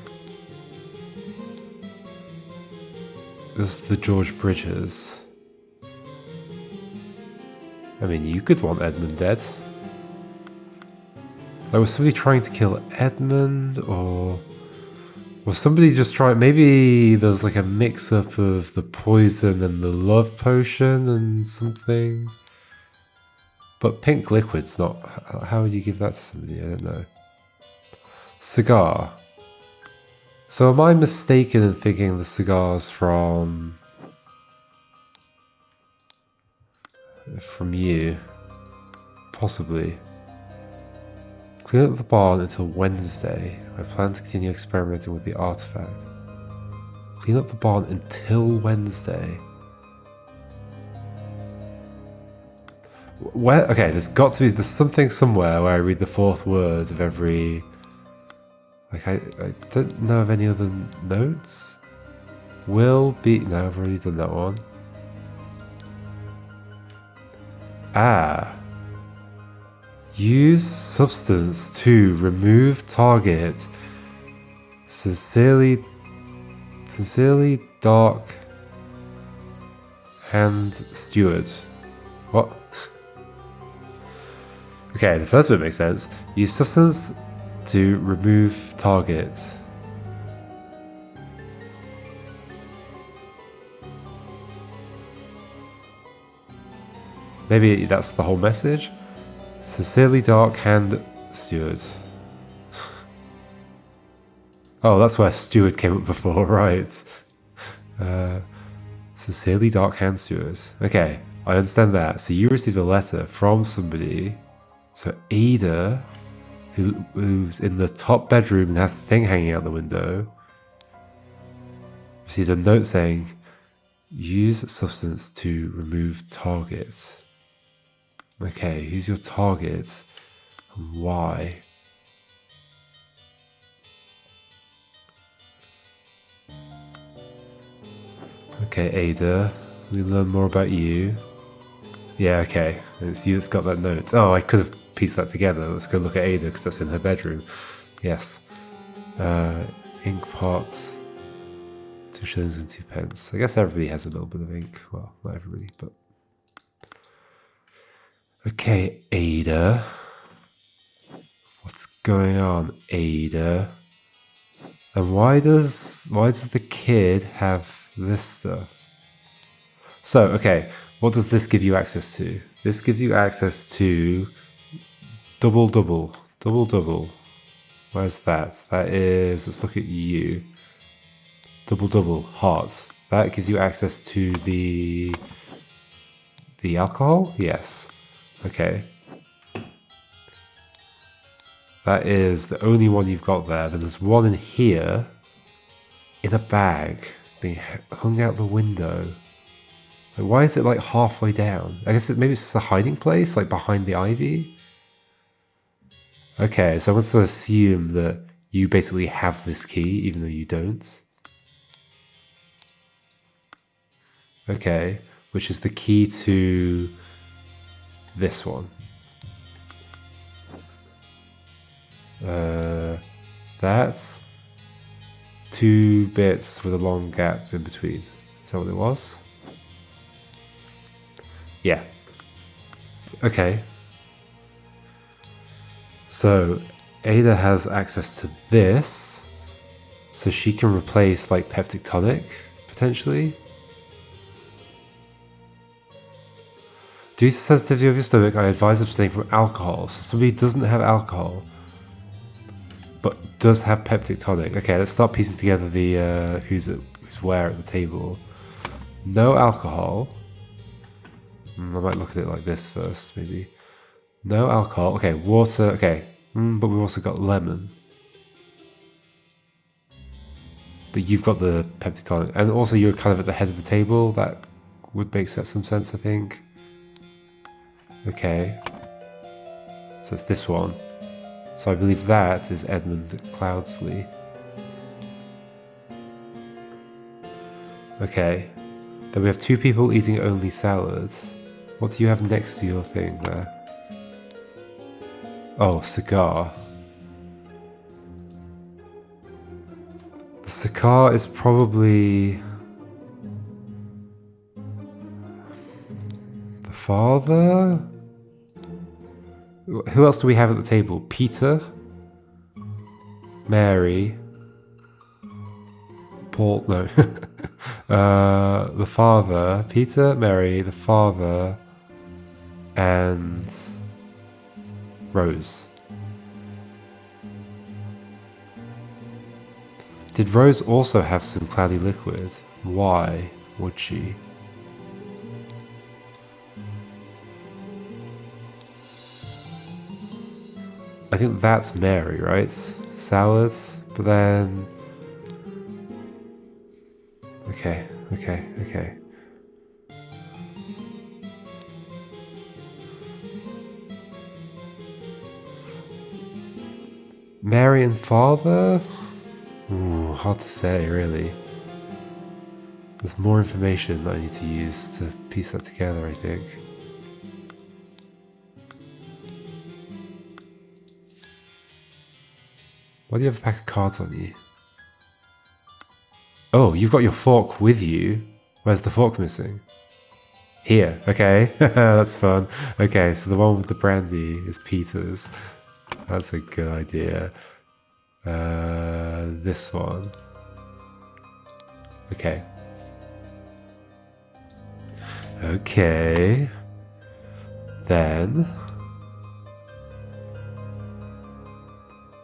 This is the George Bridges. I mean, you could want Edmund dead. Like, was somebody trying to kill Edmund, or... was somebody just trying... maybe there was like a mix-up of the poison and the love potion and something? But pink liquid's not... how would you give that to somebody? I don't know. Cigar. So am I mistaken in thinking the cigar's from you? Possibly. Clean up the barn until Wednesday. I plan to continue experimenting with the artifact. Clean up the barn until Wednesday. Where? Okay, there's something somewhere where I read the fourth word of every... like, I don't know of any other notes. Will be... no, I've already done that one. Ah. Use substance to remove target. Sincerely dark hand steward. What? Okay, the first bit makes sense. Use substance to remove target. Maybe that's the whole message? Sincerely dark hand steward. Oh, that's where steward came up before, right. Sincerely dark hand steward. Okay, I understand that. So you received a letter from somebody. So Ada, who's in the top bedroom and has the thing hanging out the window, received a note saying, use substance to remove target. Okay, who's your target and why? Okay, Ada, we learn more about you. Yeah, okay, it's you that's got that note. Oh, I could have pieced that together. Let's go look at Ada because that's in her bedroom. Yes. Ink pot, 2 shillings and 2 pence. I guess everybody has a little bit of ink. Well, not everybody, but... Okay, Ada. What's going on, Ada? And why does the kid have this stuff? So, okay, what does this give you access to? This gives you access to double. Where's that? That is, let's look at you. Double, heart. That gives you access to the alcohol? Yes. Okay. That is the only one you've got there. Then there's one in here, in a bag, being hung out the window. Like, why is it like halfway down? I guess maybe it's just a hiding place, like behind the ivy? Okay, so I want to assume that you basically have this key, even though you don't. Okay, which is the key to this one. That's 2 bits with a long gap in between. Is that what it was? Yeah. Okay. So Ada has access to this, so she can replace like peptic tonic potentially. Due to the sensitivity of your stomach, I advise abstaining from alcohol. So somebody doesn't have alcohol, but does have peptic tonic. Okay, let's start piecing together the who's where at the table. No alcohol. I might look at it like this first, maybe. No alcohol. Okay, water. Okay, but we've also got lemon. But you've got the peptic tonic, and also you're kind of at the head of the table. That would make some sense, I think. Okay, so it's this one. So I believe that is Edmund Cloudsley. Okay, then we have 2 people eating only salad. What do you have next to your thing there? Oh, cigar. The cigar is probably the father? Who else do we have at the table? Peter, Mary, Paul, no. The father, Peter, Mary, the father, and Rose. Did Rose also have some cloudy liquid? Why would she? I think that's Mary, right? Salad, but then... Okay. Mary and father? Ooh, hard to say, really. There's more information that I need to use to piece that together, I think. Why do you have a pack of cards on you? Oh, you've got your fork with you. Where's the fork missing? Here. Okay, that's fun. Okay, so the one with the brandy is Peter's. That's a good idea. This one. Okay. Okay. Then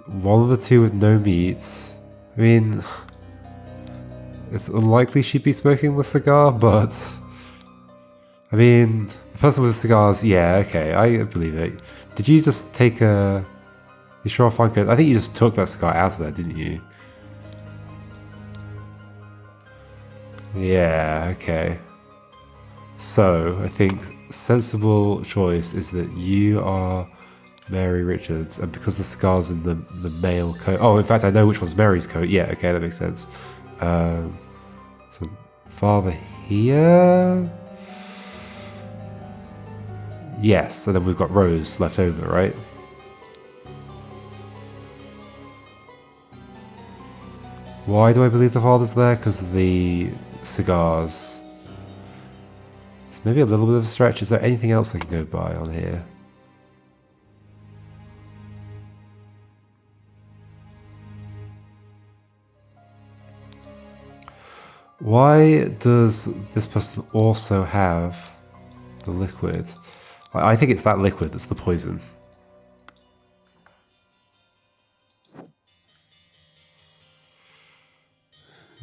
one of the two with no meat. I mean, it's unlikely she'd be smoking the cigar, but I mean, the person with the cigars, yeah, okay, I believe it. Did you just take a... You sure I'll good? I think you just took that cigar out of there, didn't you? Yeah, okay. So, I think sensible choice is that you are Mary Richards, and because the cigar's in the male coat... Oh, in fact, I know which one's Mary's coat. Yeah, okay, that makes sense. So, father here... Yes, and then we've got Rose left over, right? Why do I believe the father's there? Because of the cigars. It's maybe a little bit of a stretch. Is there anything else I can go by on here? Why does this person also have the liquid? I think it's that liquid that's the poison.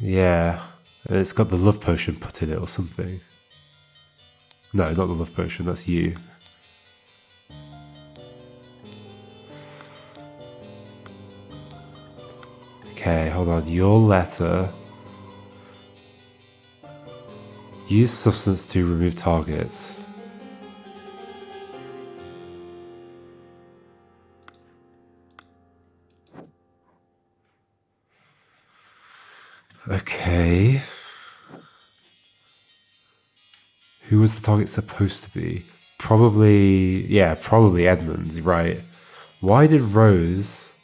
Yeah, and it's got the love potion put in it or something. No, not the love potion, that's you. Okay, hold on, your letter. Use substance to remove target. Okay. Who was the target supposed to be? Probably, yeah, probably Edmund, right. Why did Rose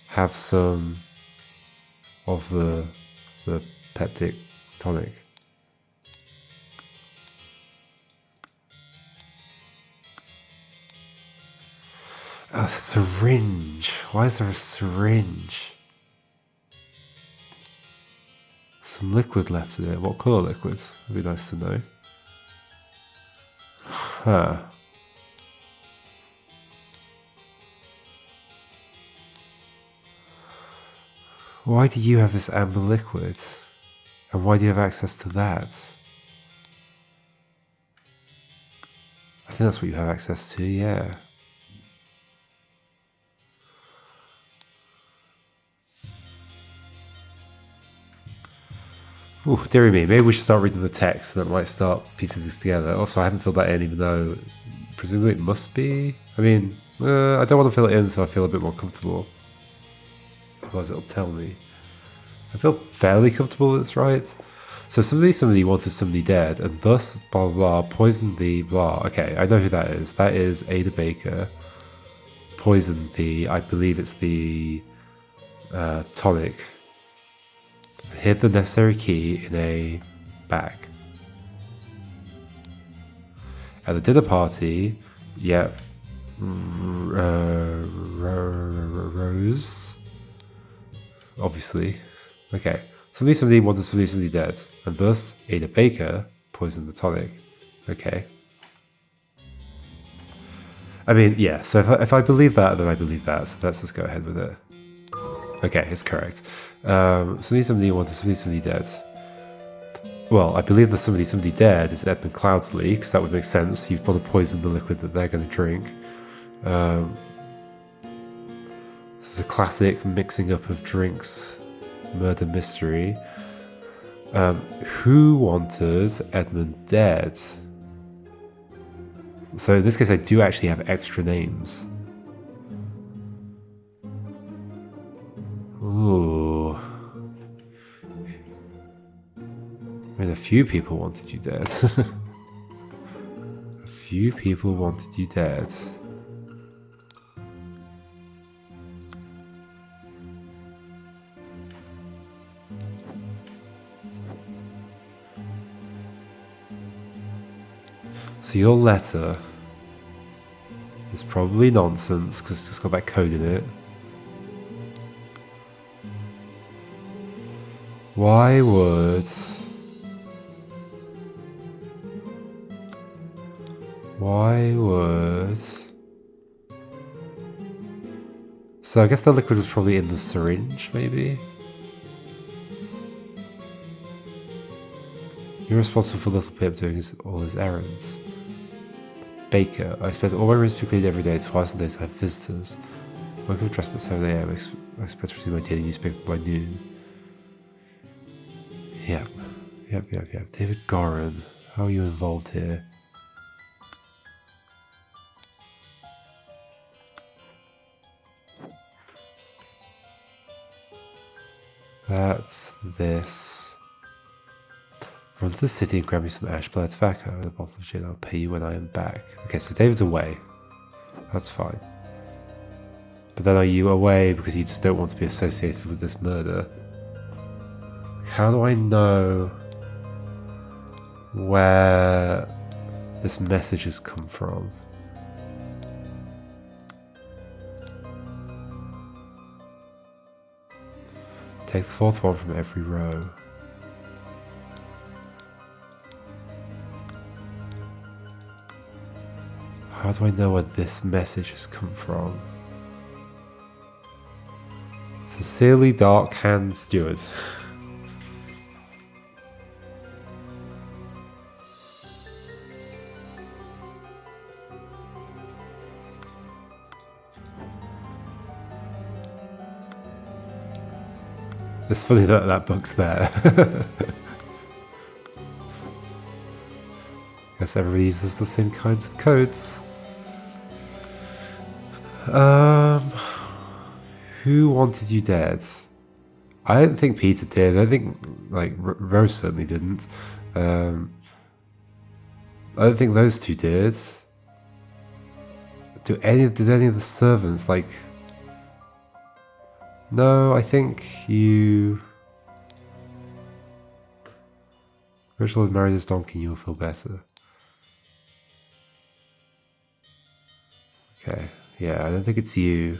have some of the peptic tonic? A syringe. Why is there a syringe? Some liquid left in it. What colour liquid? Would be nice to know. Huh. Why do you have this amber liquid? And why do you have access to that? I think that's what you have access to, yeah. Ooh, dearie me, maybe we should start reading the text and that might start piecing this together. Also, I haven't filled that in even though presumably it must be. I mean, I don't want to fill it in so I feel a bit more comfortable. Otherwise it'll tell me. I feel fairly comfortable that it's right. So somebody wanted somebody dead and thus blah blah blah poisoned the blah. Okay, I know who that is. That is Ada Baker. Poisoned the, I believe it's the tonic. Hid the necessary key in a bag. At the dinner party, yep, Rose, obviously. Okay, somebody wanted somebody dead, and thus Ada Baker poisoned the tonic. Okay. I mean, yeah, so if I believe that, then I believe that, so let's just go ahead with it. Okay, it's correct. Somebody wanted somebody dead. Well, I believe that somebody dead is Edmund Cloudsley, because that would make sense. You've got to poison the liquid that they're going to drink. This is a classic mixing up of drinks, murder mystery. Who wanted Edmund dead? So in this case, I do actually have extra names. Ooh. I mean, a few people wanted you dead. A few people wanted you dead. So your letter is probably nonsense because it's just got that code in it. Why would... So I guess the liquid was probably in the syringe, maybe? You're responsible for Little Pip doing all his errands. Baker. I spend all my rooms to be cleaned every day, twice a day to have visitors. I wake up dressed at 7 AM. I expect to receive my daily newspaper by noon. Yep. David Gorin. How are you involved here? That's this. Run to the city and grab me some ash black tobacco and a bottle of gin. I'll pay you when I am back. Okay, so David's away. That's fine. But then are you away because you just don't want to be associated with this murder? How do I know where this message has come from? Take the fourth one from every row. How do I know where this message has come from? Sincerely, Dark Hand Steward. It's funny that that book's there. Guess everybody uses the same kinds of codes. Who wanted you dead? I don't think Peter did. I think, like, Rose certainly didn't. I don't think those two did. Did any of the servants, like... No, I think you... Rachel had married this donkey, you'll feel better. Okay, yeah, I don't think it's you.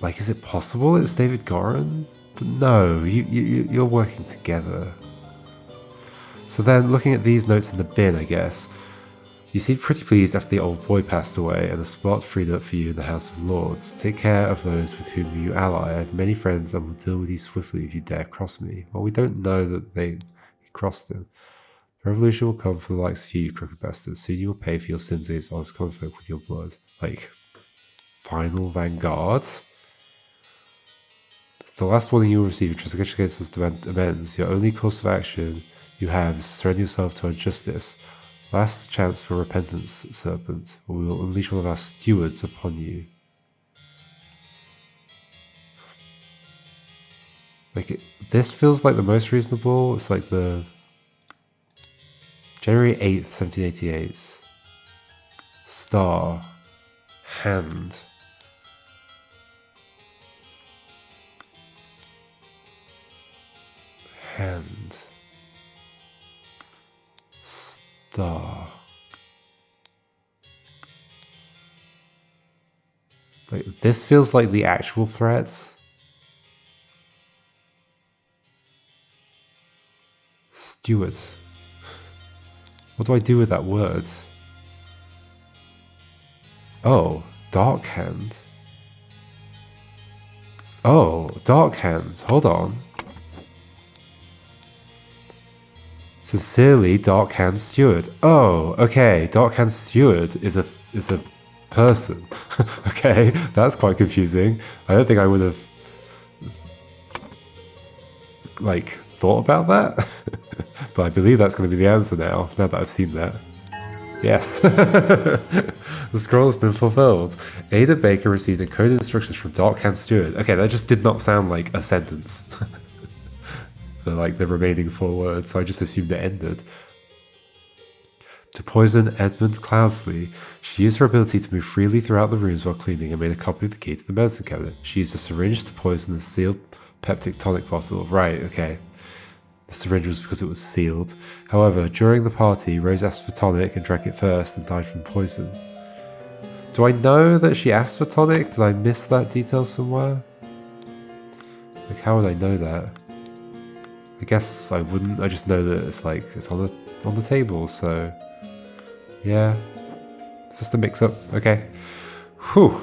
Like, is it possible it's David Gorin? But no, you're working together. So then, looking at these notes in the bin, I guess, you seem pretty pleased after the old boy passed away and a spot freed up for you in the House of Lords. Take care of those with whom you ally. I have many friends and will deal with you swiftly if you dare cross me. Well, we don't know that they crossed him. The revolution will come for the likes of you, you crooked bastards. Soon you will pay for your sins against honest conflict with your blood. Like, final vanguard? It's the last warning you will receive. Transgression against us demand amends. Your only course of action you have is to surrender yourself to our justice. Last chance for repentance, serpent, or we will unleash one of our stewards upon you. Like, this feels like the most reasonable. It's like the January 8th, 1788. Star. Hand. Hand. Star. Like, this feels like the actual threat. Steward. What do I do with that word? Oh, Dark Hand. Oh, Dark Hand. Hold on. Sincerely, Dark Hand Steward. Oh, okay. Dark Hand Steward is a person. Okay, that's quite confusing. I don't think I would have like thought about that. But I believe that's going to be the answer now that I've seen that. Yes. The scroll has been fulfilled. Ada Baker received encoded instructions from Dark Hand Steward. Okay, that just did not sound like a sentence. Like the remaining 4 words, so I just assumed it ended. To poison Edmund Cloudsley, she used her ability to move freely throughout the rooms while cleaning and made a copy of the key to the medicine cabinet. She used a syringe to poison the sealed peptic tonic bottle. Right, okay. The syringe was because it was sealed. However, during the party, Rose asked for tonic and drank it first and died from poison. Do I know that she asked for tonic? Did I miss that detail somewhere? Like, how would I know that? I guess I wouldn't. I just know that it's like it's on the table. So yeah, it's just a mix-up. Okay. Whew.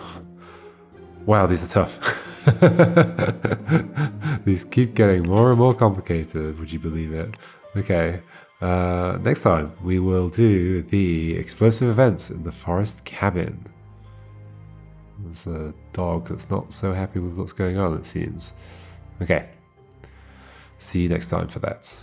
Wow, these are tough. These keep getting more and more complicated. Would you believe it? Okay. Next time we will do the explosive events in the forest cabin. There's a dog that's not so happy with what's going on, it seems. Okay. See you next time for that.